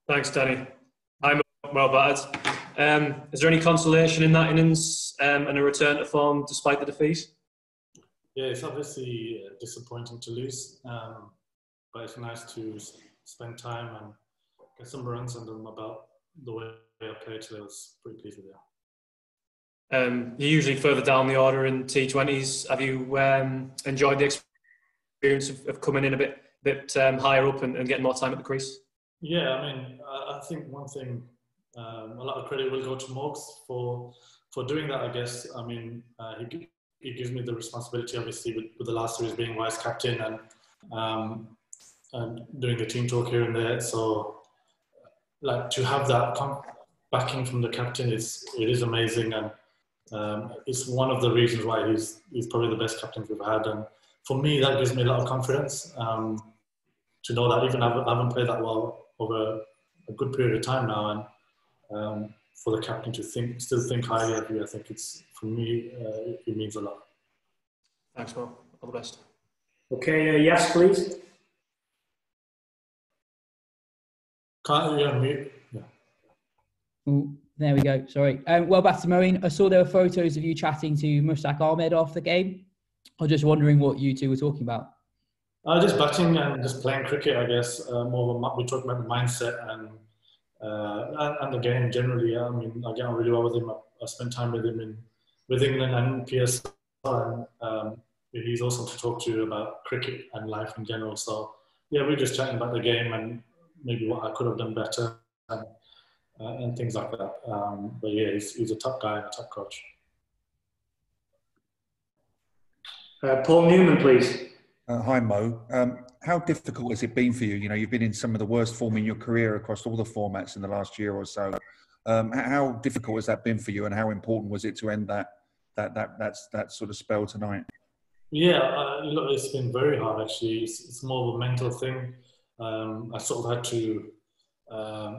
Thanks, Danny. I'm well battered. Is there any consolation in that innings and a return to form despite the defeat? Yeah, it's obviously disappointing to lose, but it's nice to spend time and get some runs under them about the way I played today. I was pretty pleased with it. You're usually further down the order in T20s. Have you enjoyed the experience of coming in a bit higher up and getting more time at the crease? Yeah, I mean, I think one thing, a lot of credit will go to Morgs for doing that, I guess. I mean, he gives me the responsibility, obviously, with the last series being vice captain and doing the team talk here and there. So, like, to have that backing from the captain, it is amazing, and it's one of the reasons why he's probably the best captain we've had. And for me, that gives me a lot of confidence to know that even I haven't played that well over a good period of time now, and for the captain to still think highly of you, I think for me, it means a lot. Thanks, Mo. All the best. Okay, yes, please. Can't you unmute? Yeah. Ooh, there we go. Sorry. Well, back to Moeen. I saw there were photos of you chatting to Mushtaq Ahmed after the game. I was just wondering what you two were talking about. Just batting and just playing cricket, I guess. We talk about the mindset and the game generally. I mean, I get on really well with him. I spent time with him with England and PSL, and he's awesome to talk to about cricket and life in general. So yeah, we're just chatting about the game and maybe what I could have done better and things like that. But yeah, he's a top guy and a top coach. Paul Newman, please. Hi, Mo. How difficult has it been for you? You know, you've been in some of the worst form in your career across all the formats in the last year or so. How difficult has that been for you, and how important was it to end that sort of spell tonight? Yeah, look, it's been very hard actually. It's more of a mental thing. I sort of had to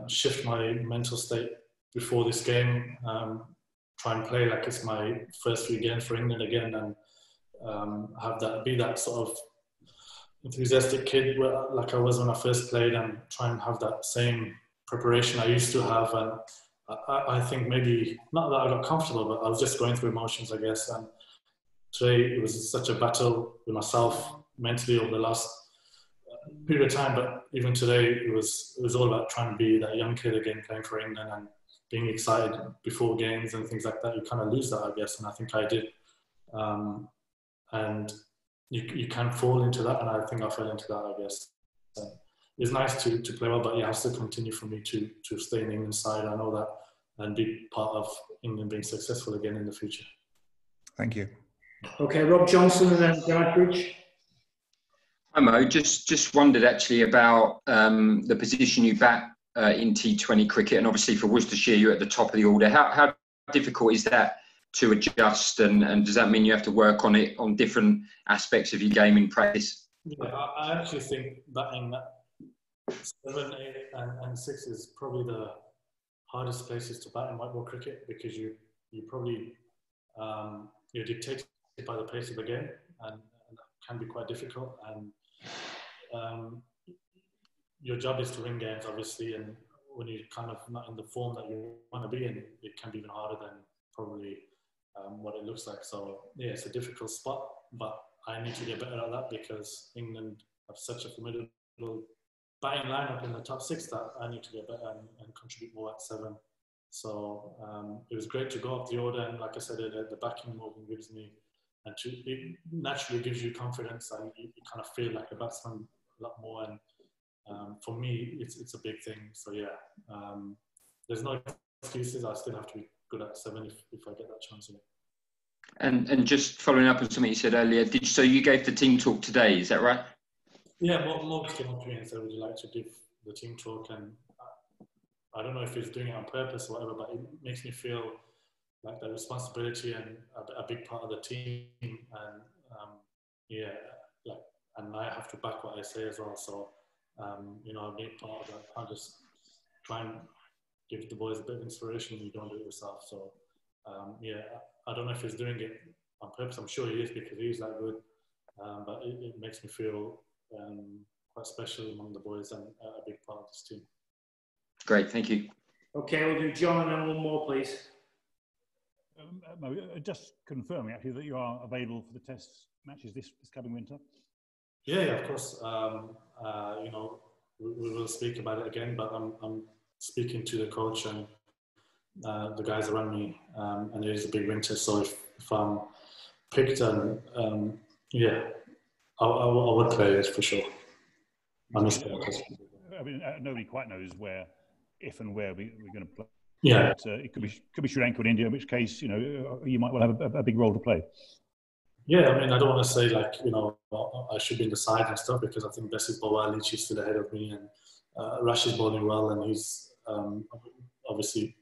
shift my mental state before this game, try and play like it's my first few games for England again, and be that sort of enthusiastic kid like I was when I first played, and try and have that same preparation I used to have. And I think maybe, not that I got comfortable, but I was just going through emotions, I guess. And today it was such a battle with myself mentally over the last period of time, but even today it was all about trying to be that young kid again, playing for England and being excited before games and things like that. You kind of lose that, I guess, and I think I did. And you can fall into that, and I think I fell into that, I guess. It's nice to play well, but it has to continue for me to stay in the England side. I know that, and be part of England being successful again in the future. Thank you. Okay, Rob Johnson and then Gareth Bridge. Hi Mo, just wondered actually about the position you bat in T20 cricket, and obviously for Worcestershire you're at the top of the order. How difficult is that to adjust, and does that mean you have to work on it on different aspects of your game in practice? Yeah, I actually think batting 7, 8 and 6 is probably the hardest places to bat in white ball cricket, because you probably you're dictated by the pace of the game, and that can be quite difficult. And your job is to win games, obviously, and when you're kind of not in the form that you want to be in, it can be even harder than probably what it looks like. So yeah, it's a difficult spot, but I need to get better at that, because England have such a formidable batting lineup in the top 6 that I need to get better and contribute more at 7. So it was great to go up the order, and like I said, the backing Morgan gives me, and it naturally gives you confidence, and you kind of feel like a batsman a lot more. And for me, it's a big thing. So yeah, there's no excuses. I still have to be good at 7 if I get that chance again. And just following up on something you said earlier, so you gave the team talk today, is that right? Yeah, Morgan came up to me and said, would you like to give the team talk? And I don't know if he's doing it on purpose or whatever, but it makes me feel like the responsibility and a big part of the team. And yeah, like, and I have to back what I say as well. So, you know, a big part of that. I just try and give the boys a bit of inspiration. You don't do it yourself. So, yeah, I don't know if he's doing it on purpose. I'm sure he is, because he's that good. But it makes me feel quite special among the boys and a big part of this team. Great, thank you. Okay, we'll do John and then one more, please. Just confirming actually that you are available for the test matches this coming winter. Yeah, of course. You know, we will speak about it again, but I'm speaking to the coach and the guys around me, and it is a big winter. So if I'm picked, yeah, I would play it for sure. I mean, nobody quite knows if and where we're going to play. Yeah, but, it could be Sri Lanka or India, in which case, you know, you might well have a big role to play. Yeah, I mean, I don't want to say like, you know, I should be in the side and stuff, because I think Bessie Bowali, she's still ahead of me, and Rash is bowling well, and he's obviously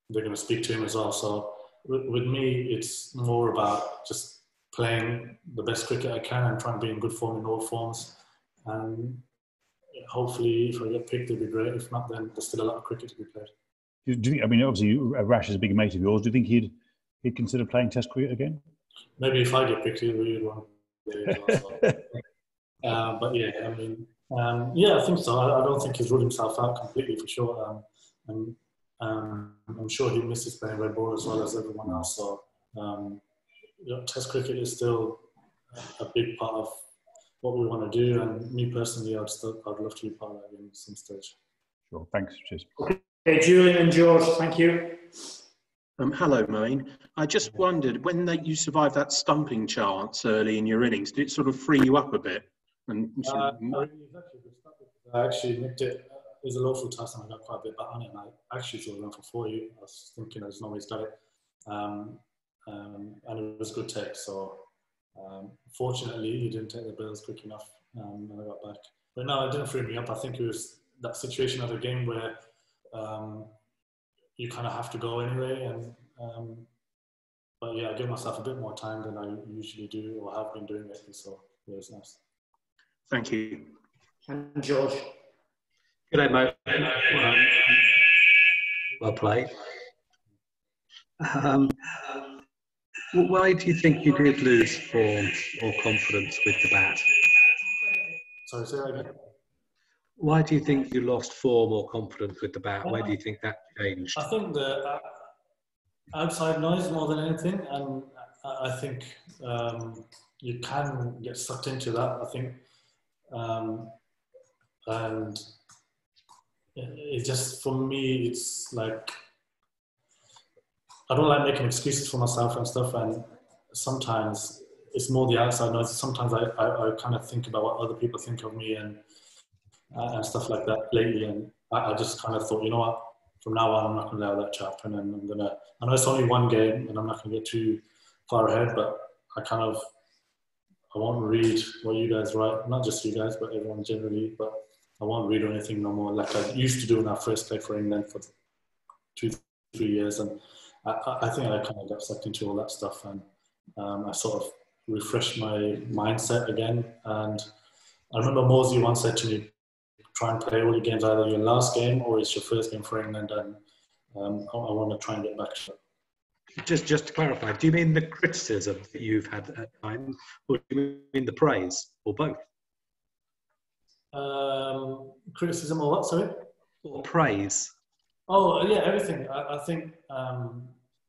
they're going to speak to him as well. So with me, it's more about just playing the best cricket I can and trying to be in good form in all forms. And hopefully, if I get picked, it'll be great. If not, then there's still a lot of cricket to be played. Do you think, I mean, obviously, Rash is a big mate of yours. Do you think he'd consider playing Test cricket again? Maybe if I get picked, he'll really want to. But yeah, I mean, yeah, I think so. I don't think he's ruled himself out completely for sure. And I'm sure he misses playing red ball as well as everyone else. So, you know, Test cricket is still a big part of what we want to do. And me personally, I'd love to be part of that in some stage. Sure. Thanks. Cheers. Okay, Julian and George, thank you. Hello, Moeen. I just wondered, when you survived that stumping chance early in your innings, did it sort of free you up a bit? And I actually nicked it. It was a lawful task, and I got quite a bit back on it. And I actually thought I went for 40. I was thinking I just always got it, and it was a good take. So fortunately, he didn't take the bills quick enough, and I got back. But no, it didn't free me up. I think it was that situation of the game where you kind of have to go anyway, and but yeah, I give myself a bit more time than I usually do or have been doing lately. So yeah, it's nice. Thank you. And George. Good day, Mo. Well played. Why do you think you did lose form or confidence with the bat? Sorry, say that again. Why do you think you lost form or confidence with the bat? Where do you think that changed? I think the outside noise more than anything, and I think you can get sucked into that. I think, and it just, for me, it's like, I don't like making excuses for myself and stuff, and sometimes it's more the outside noise. Sometimes I kind of think about what other people think of me and stuff like that lately, and I just kind of thought, you know what, from now on I'm not going to allow that to happen, and I'm going to, I know it's only one game and I'm not going to get too far ahead, but I won't read what you guys write, not just you guys, but everyone generally, but I won't read or anything no more like I used to do when I first played for England for 2-3 years, and I think I kind of got sucked into all that stuff, and I sort of refreshed my mindset again. And I remember Morsey once said to me, try and play all your games either your last game or it's your first game for England, and I want to try and get back to it. Just to clarify, do you mean the criticism that you've had at times, or do you mean the praise, or both? Criticism or what, sorry? Or praise? Oh, yeah, everything. I think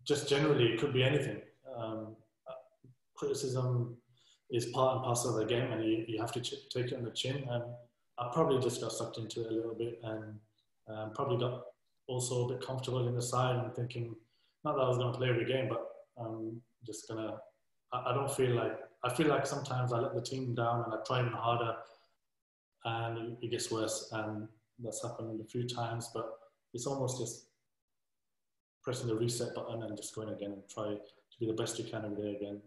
just generally it could be anything. Criticism is part and parcel of the game, and you have to take it on the chin, and I probably just got sucked into it a little bit, and probably got also a bit comfortable in the side and thinking, not that I was going to play every game, but I'm just going to, I feel like sometimes I let the team down and I try even harder and it gets worse, and that's happened a few times, but it's almost just pressing the reset button and just going again and try to be the best you can every day again,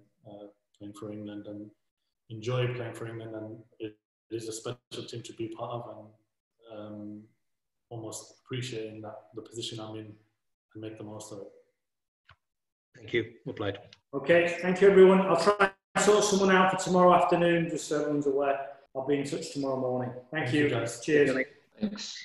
playing for England, and enjoy playing for England, and it is a special team to be part of, and almost appreciating the position I'm in and make the most of it. Thank you. Well played. Okay, thank you everyone. I'll try and sort someone out for tomorrow afternoon, just so everyone's aware. I'll be in touch tomorrow morning. Thank you. Guys. Cheers. Thanks.